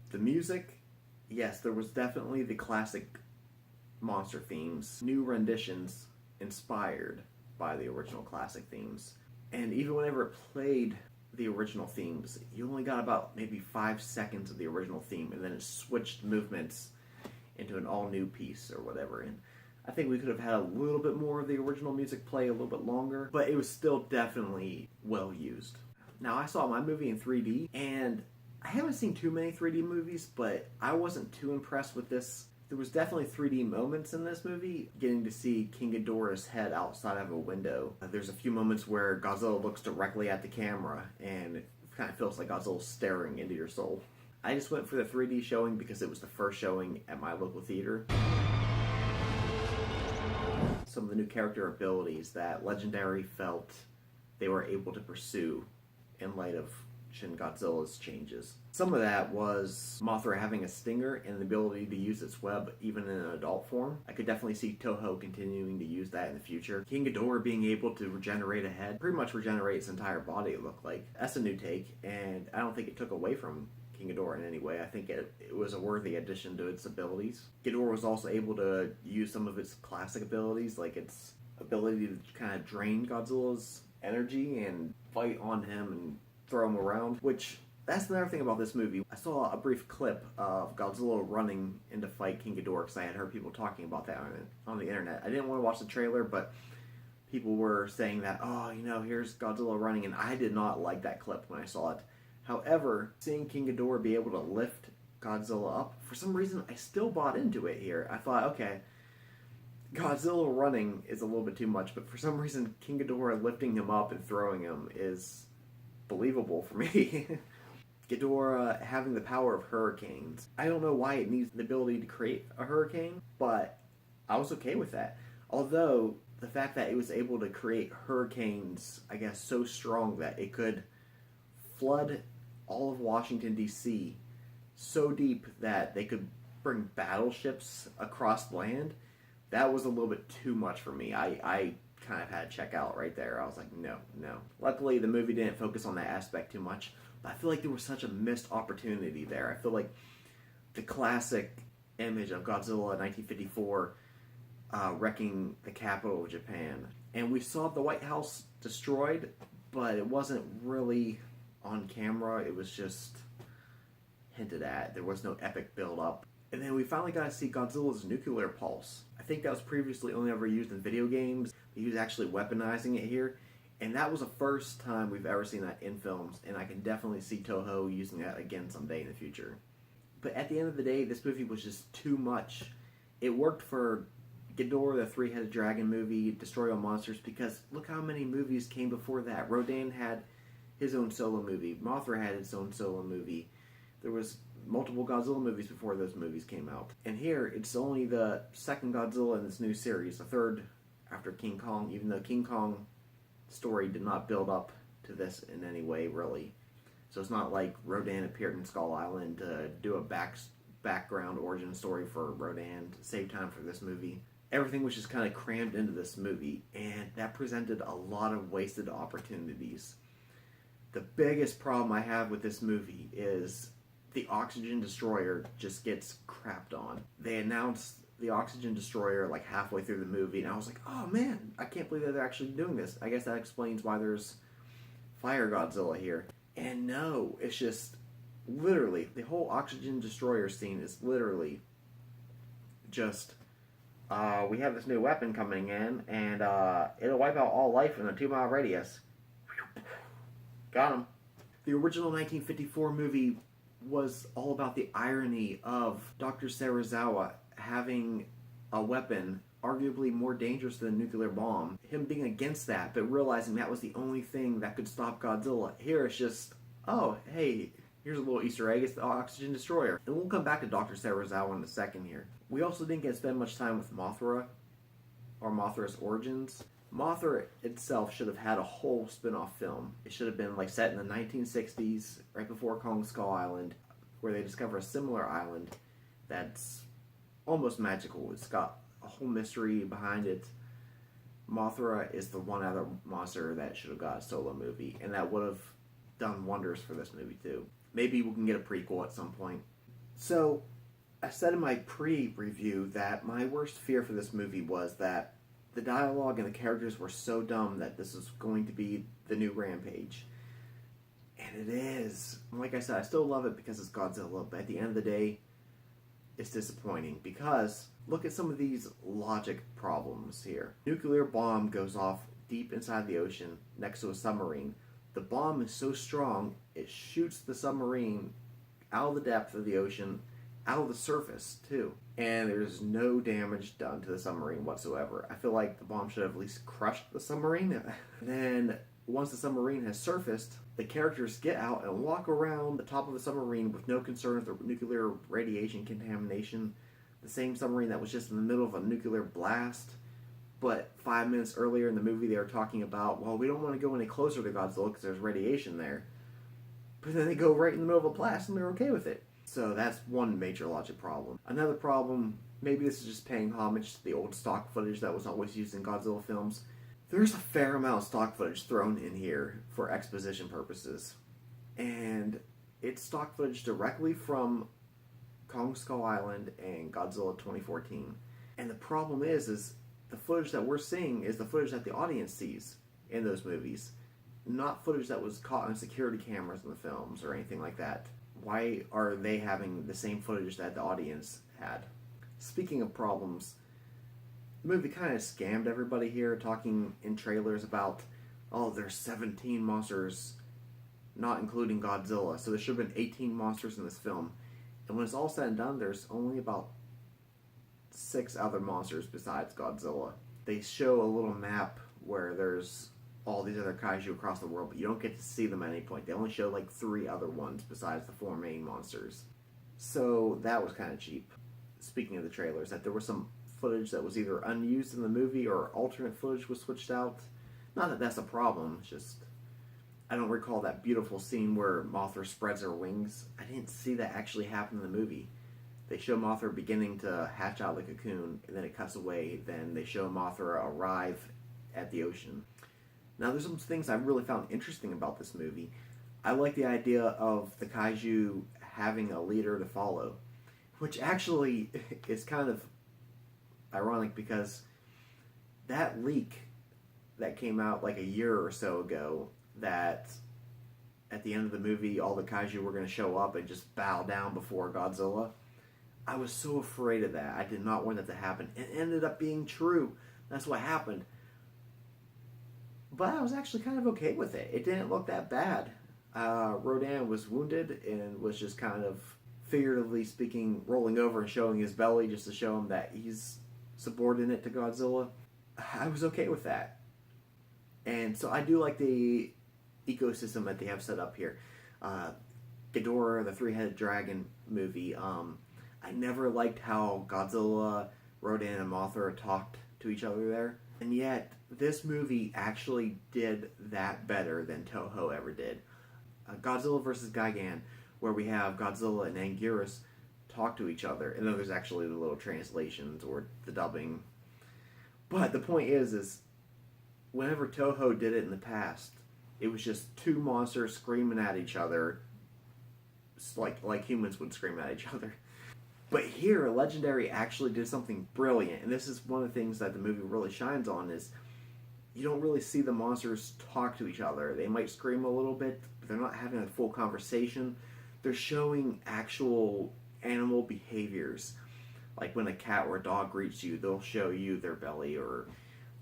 The music, yes, there was definitely the classic monster themes, new renditions inspired by the original classic themes. And even whenever it played the original themes, you only got about maybe 5 seconds of the original theme, and then it switched movements into an all new piece or whatever. And I think we could have had a little bit more of the original music play a little bit longer, but it was still definitely well used. Now, I saw my movie in 3D, and I haven't seen too many 3D movies, but I wasn't too impressed with this. There was definitely 3D moments in this movie, getting to see King Ghidorah's head outside of a window. There's a few moments where Godzilla looks directly at the camera, and it kind of feels like Godzilla's staring into your soul. I just went for the 3D showing because it was the first showing at my local theater. Some of the new character abilities that Legendary felt they were able to pursue in light of Shin Godzilla's changes. Some of that was Mothra having a stinger and the ability to use its web even in an adult form. I could definitely see Toho continuing to use that in the future. King Ghidorah being able to regenerate a head, pretty much regenerate its entire body, it looked like. That's a new take, and I don't think it took away from King Ghidorah in any way. I think it was a worthy addition to its abilities. Ghidorah was also able to use some of its classic abilities, like its ability to kind of drain Godzilla's energy and fight on him and throw him around, which that's another thing about this movie. I saw a brief clip of Godzilla running in to fight King Ghidorah because I had heard people talking about that on the internet. I didn't want to watch the trailer, but people were saying that, oh, here's Godzilla running, and I did not like that clip when I saw it. However, seeing King Ghidorah be able to lift Godzilla up, for some reason, I still bought into it here. I thought, okay, Godzilla running is a little bit too much, but for some reason, King Ghidorah lifting him up and throwing him is believable for me. Ghidorah having the power of hurricanes. I don't know why it needs the ability to create a hurricane, but I was okay with that. Although, the fact that it was able to create hurricanes, I guess, so strong that it could flood all of Washington, D.C. so deep that they could bring battleships across land, that was a little bit too much for me. I kind of had to check out right there. I was like, no. Luckily, the movie didn't focus on that aspect too much, but I feel like there was such a missed opportunity there. I feel like the classic image of Godzilla in 1954 wrecking the capital of Japan, and we saw the White House destroyed, but it wasn't really on camera. It was just hinted at. There was no epic build-up. And then we finally got to see Godzilla's nuclear pulse. I think that was previously only ever used in video games. He was actually weaponizing it here. And that was the first time we've ever seen that in films. And I can definitely see Toho using that again someday in the future. But at the end of the day, this movie was just too much. It worked for Ghidorah, the three-headed dragon movie, Destroy All Monsters, because look how many movies came before that. Rodan had his own solo movie. Mothra had its own solo movie. There was multiple Godzilla movies before those movies came out. And here, it's only the second Godzilla in this new series, the third after King Kong, even though King Kong story did not build up to this in any way, really. So it's not like Rodan appeared in Skull Island to do a background origin story for Rodan to save time for this movie. Everything was just kind of crammed into this movie, and that presented a lot of wasted opportunities. The biggest problem I have with this movie is the Oxygen Destroyer just gets crapped on. They announced the Oxygen Destroyer like halfway through the movie, and I was like, oh man, I can't believe that they're actually doing this. I guess that explains why there's Fire Godzilla here. And no, it's just literally, the whole Oxygen Destroyer scene is literally just, we have this new weapon coming in, and it'll wipe out all life in a 2-mile radius. Got him. The original 1954 movie was all about the irony of Dr. Serizawa having a weapon arguably more dangerous than a nuclear bomb. Him being against that, but realizing that was the only thing that could stop Godzilla. Here it's just, oh, hey, here's a little Easter egg, it's the Oxygen Destroyer. And we'll come back to Dr. Serizawa in a second here. We also didn't get to spend much time with Mothra, or Mothra's origins. Mothra itself should have had a whole spin-off film. It should have been like set in the 1960s, right before Kong Skull Island, where they discover a similar island that's almost magical. It's got a whole mystery behind it. Mothra is the one other monster that should have got a solo movie, and that would have done wonders for this movie too. Maybe we can get a prequel at some point. So, I said in my pre-review that my worst fear for this movie was that the dialogue and the characters were so dumb that this was going to be the new Rampage. And it is. Like I said, I still love it because it's Godzilla, but at the end of the day, it's disappointing because look at some of these logic problems here. Nuclear bomb goes off deep inside the ocean next to a submarine. The bomb is so strong, it shoots the submarine out of the depth of the ocean, out of the surface too. And there's no damage done to the submarine whatsoever. I feel like the bomb should have at least crushed the submarine. Then once the submarine has surfaced, the characters get out and walk around the top of the submarine with no concerns of nuclear radiation contamination. The same submarine that was just in the middle of a nuclear blast. But 5 minutes earlier in the movie, they were talking about, well, we don't want to go any closer to Godzilla because there's radiation there. But then they go right in the middle of a blast and they're okay with it. So that's one major logic problem. Another problem, maybe this is just paying homage to the old stock footage that was always used in Godzilla films. There's a fair amount of stock footage thrown in here for exposition purposes. And it's stock footage directly from Kong Skull Island and Godzilla 2014. And the problem is the footage that we're seeing is the footage that the audience sees in those movies. Not footage that was caught on security cameras in the films or anything like that. Why are they having the same footage that the audience had? Speaking of problems, the movie kind of scammed everybody here, talking in trailers about, oh, there's 17 monsters, not including Godzilla. So there should have been 18 monsters in this film. And when it's all said and done, there's only about 6 other monsters besides Godzilla. They show a little map where there's all these other kaiju across the world, but you don't get to see them at any point. They only show like 3 other ones besides the 4 main monsters. So that was kind of cheap. Speaking of the trailers, that there was some footage that was either unused in the movie or alternate footage was switched out. Not that that's a problem, it's just I don't recall that beautiful scene where Mothra spreads her wings. I didn't see that actually happen in the movie. They show Mothra beginning to hatch out the cocoon, and then it cuts away. Then they show Mothra arrive at the ocean. Now, there's some things I really found interesting about this movie. I like the idea of the kaiju having a leader to follow, which actually is kind of ironic because that leak that came out like a year or so ago, that at the end of the movie all the kaiju were going to show up and just bow down before Godzilla. I was so afraid of that. I did not want that to happen. It ended up being true. That's what happened. But I was actually kind of okay with it. It didn't look that bad. Rodan was wounded and was just kind of, figuratively speaking, rolling over and showing his belly just to show him that he's subordinate to Godzilla. I was okay with that. And so I do like the ecosystem that they have set up here. Ghidorah, the three-headed dragon movie. I never liked how Godzilla, Rodan, and Mothra talked to each other there. And yet, this movie actually did that better than Toho ever did. Godzilla vs. Gigan, where we have Godzilla and Anguirus talk to each other. And then there's actually the little translations or the dubbing. But the point is whenever Toho did it in the past, it was just 2 monsters screaming at each other, like humans would scream at each other. But here, Legendary actually did something brilliant, and this is one of the things that the movie really shines on, is you don't really see the monsters talk to each other. They might scream a little bit, but they're not having a full conversation. They're showing actual animal behaviors. Like when a cat or a dog greets you, they'll show you their belly, or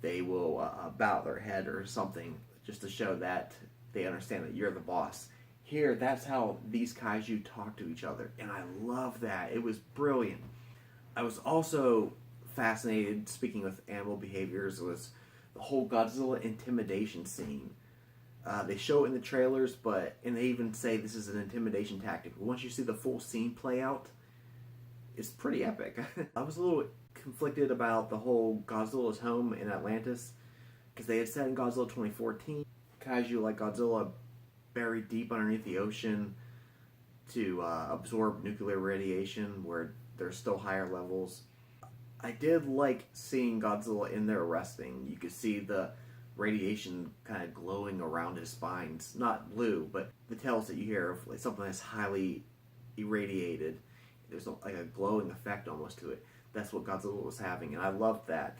they will bow their head or something, just to show that they understand that you're the boss. Here, that's how these kaiju talk to each other, and I love that. It was brilliant. I was also fascinated, speaking with animal behaviors, was the whole Godzilla intimidation scene. They show it in the trailers, and they even say this is an intimidation tactic. But once you see the full scene play out, it's pretty epic. I was a little conflicted about the whole Godzilla's home in Atlantis, because they had said in Godzilla 2014, kaiju like Godzilla buried deep underneath the ocean to absorb nuclear radiation where there's still higher levels. I did like seeing Godzilla in there resting. You could see the radiation kind of glowing around his spines. Not blue, but the tales that you hear of like something that's highly irradiated. there's like a glowing effect almost to it. That's what Godzilla was having, and I loved that.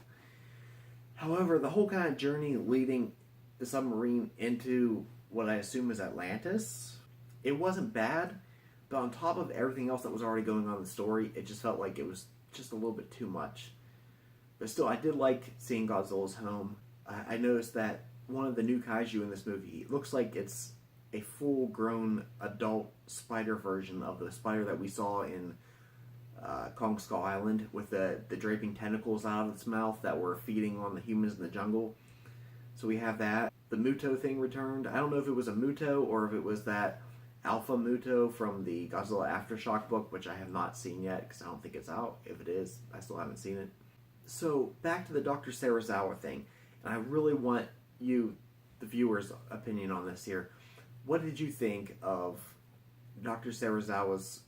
However, the whole kind of journey leading the submarine into what I assume is Atlantis, it wasn't bad, but on top of everything else that was already going on in the story, it just felt like it was just a little bit too much. But still, I did like seeing Godzilla's home. I noticed that one of the new kaiju in this movie, it looks like it's a full-grown adult spider version of the spider that we saw in Kong Skull Island, with the draping tentacles out of its mouth that were feeding on the humans in the jungle. So we have that. The Muto thing returned. I don't know if it was a Muto or if it was that Alpha Muto from the Godzilla Aftershock book, which I have not seen yet because I don't think it's out. If it is, I still haven't seen it. So back to the Dr. Serizawa thing, and I really want you, the viewer's opinion on this here. What did you think of Dr. Serizawa's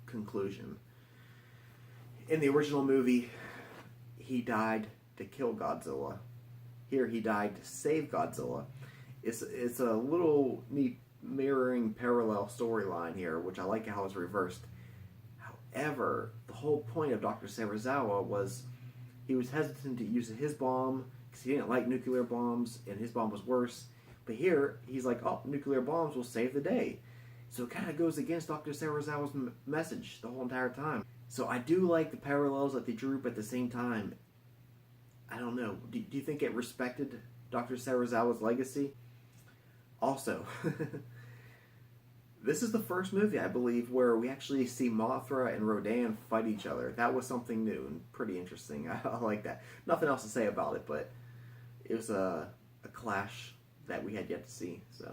conclusion? In the original movie, he died to kill Godzilla. Here, he died to save Godzilla. It's a little neat mirroring parallel storyline here, which I like how it's reversed. However, the whole point of Dr. Serizawa was he was hesitant to use his bomb because he didn't like nuclear bombs, and his bomb was worse. But here, he's like, oh, nuclear bombs will save the day. So it kind of goes against Dr. Serizawa's message the whole entire time. So I do like the parallels that they drew, but at the same time, I don't know. Do you think it respected Dr. Serizawa's legacy? Also, this is the first movie, I believe, where we actually see Mothra and Rodan fight each other. That was something new and pretty interesting. I like that. Nothing else to say about it, but it was a clash that we had yet to see. So.